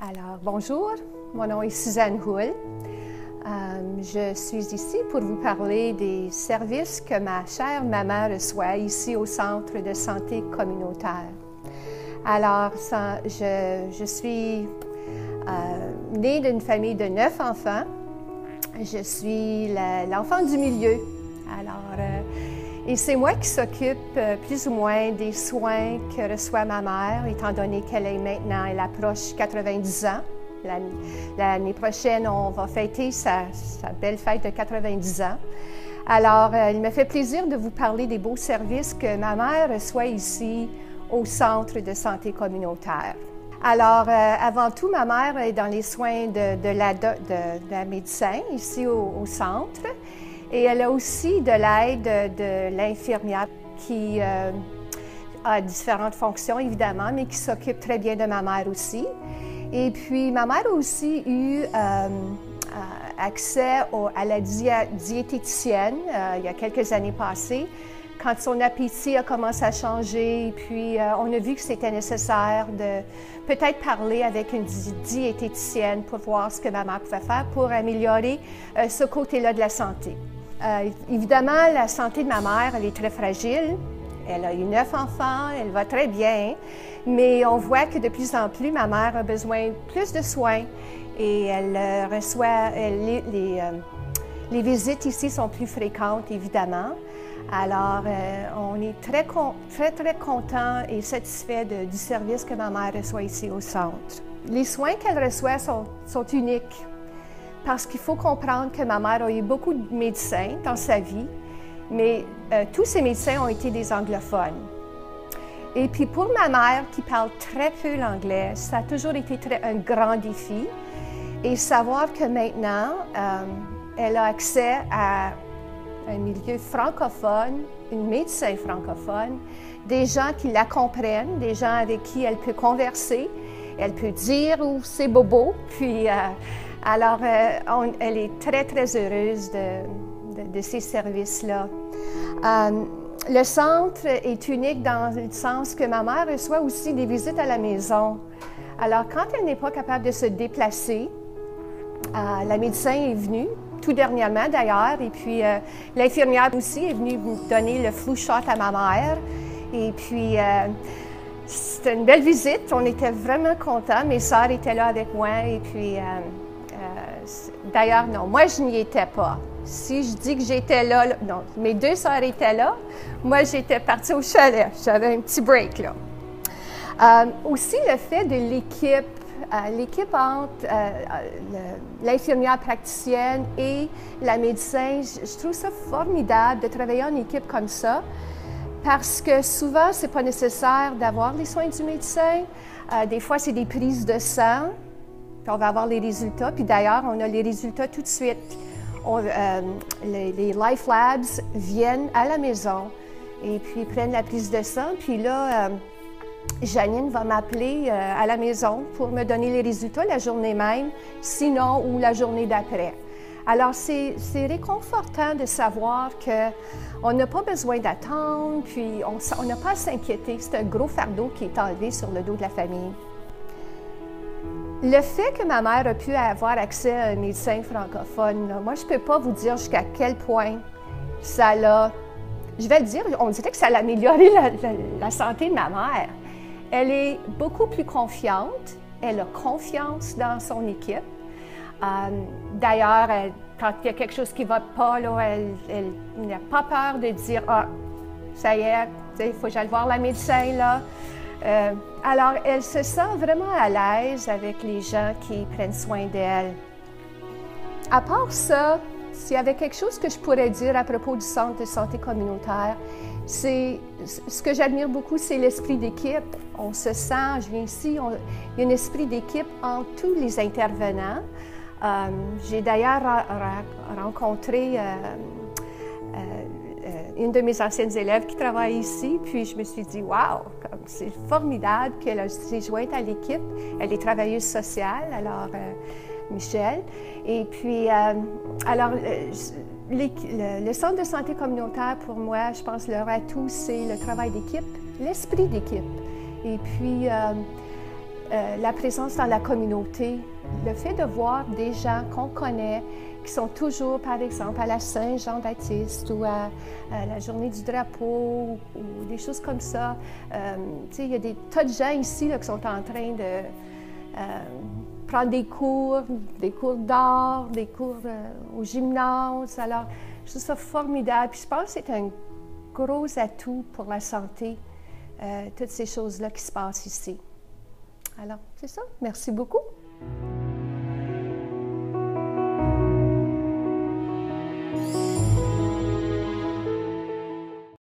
Alors, bonjour, mon nom est Suzanne Houle. Je suis ici pour vous parler des services que ma chère maman reçoit ici au Centre de santé communautaire. Alors, je suis née d'une famille de 9 enfants. Je suis l'enfant du milieu. Alors, et c'est moi qui s'occupe plus ou moins des soins que reçoit ma mère, étant donné qu'elle est maintenant, elle approche 90 ans. L'année prochaine, on va fêter sa belle fête de 90 ans. Alors, il me fait plaisir de vous parler des beaux services que ma mère reçoit ici au Centre de santé communautaire. Alors, avant tout, ma mère est dans les soins de la médecin ici au centre. Et elle a aussi de l'aide de l'infirmière qui a différentes fonctions, évidemment, mais qui s'occupe très bien de ma mère aussi. Et puis, ma mère a aussi eu accès à la diététicienne il y a quelques années passées, quand son appétit a commencé à changer. Et puis, on a vu que c'était nécessaire de peut-être parler avec une diététicienne pour voir ce que ma mère pouvait faire pour améliorer ce côté-là de la santé. Évidemment, la santé de ma mère, elle est très fragile. Elle a eu 9 enfants, elle va très bien, mais on voit que de plus en plus, ma mère a besoin de plus de soins et elle reçoit, les visites ici sont plus fréquentes, évidemment. Alors, on est très content et satisfait du service que ma mère reçoit ici au centre. Les soins qu'elle reçoit sont uniques. Parce qu'il faut comprendre que ma mère a eu beaucoup de médecins dans sa vie, mais tous ces médecins ont été des anglophones. Et puis pour ma mère, qui parle très peu l'anglais, ça a toujours été un grand défi. Et savoir que maintenant, elle a accès à un milieu francophone, une médecin francophone, des gens qui la comprennent, des gens avec qui elle peut converser, elle peut dire où c'est bobo, puis... Alors, elle est très heureuse de ces services-là. Le centre est unique dans le sens que ma mère reçoit aussi des visites à la maison. Alors, quand elle n'est pas capable de se déplacer, la médecin est venue, tout dernièrement d'ailleurs, et puis l'infirmière aussi est venue me donner le flu shot à ma mère. Et puis, c'était une belle visite, on était vraiment contents. Mes sœurs étaient là avec moi, et puis... D'ailleurs, non, moi, je n'y étais pas. Si je dis que j'étais là, non, mes 2 sœurs étaient là. Moi, j'étais partie au chalet. J'avais un petit break, là. Aussi, le fait de l'équipe entre l'infirmière praticienne et la médecin, je trouve ça formidable de travailler en équipe comme ça, parce que souvent, ce n'est pas nécessaire d'avoir les soins du médecin. Des fois, c'est des prises de sang. Puis on va avoir les résultats. Puis d'ailleurs, on a les résultats tout de suite. Les Life Labs viennent à la maison et puis prennent la prise de sang. Puis là, Janine va m'appeler à la maison pour me donner les résultats la journée même, sinon ou la journée d'après. Alors, c'est réconfortant de savoir qu'on n'a pas besoin d'attendre, puis on n'a pas à s'inquiéter. C'est un gros fardeau qui est enlevé sur le dos de la famille. Le fait que ma mère a pu avoir accès à un médecin francophone, là, moi, je ne peux pas vous dire jusqu'à quel point ça l'a... Je vais le dire, on dirait que ça a amélioré la santé de ma mère. Elle est beaucoup plus confiante, elle a confiance dans son équipe. D'ailleurs, quand il y a quelque chose qui ne va pas, là, elle n'a pas peur de dire « Ah, ça y est, il faut que j'aille voir la médecin, là. » Alors, elle se sent vraiment à l'aise avec les gens qui prennent soin d'elle. À part ça, s'il y avait quelque chose que je pourrais dire à propos du Centre de santé communautaire, c'est ce que j'admire beaucoup, c'est l'esprit d'équipe. On se sent, je viens ici, il y a un esprit d'équipe entre tous les intervenants. J'ai d'ailleurs rencontré une de mes anciennes élèves qui travaille ici, puis je me suis dit, wow, c'est formidable qu'elle s'est jointe à l'équipe. Elle est travailleuse sociale, alors Michel. Et puis, alors, le Centre de santé communautaire, pour moi, je pense, leur atout, c'est le travail d'équipe, l'esprit d'équipe. Et puis, la présence dans la communauté, le fait de voir des gens qu'on connaît, qui sont toujours, par exemple, à la Saint-Jean-Baptiste ou à la Journée du drapeau ou des choses comme ça. Il y a des tas de gens ici là, qui sont en train de prendre des cours d'art, des cours au gymnase. Alors, je trouve ça formidable. Puis je pense que c'est un gros atout pour la santé, toutes ces choses-là qui se passent ici. Alors, c'est ça. Merci beaucoup.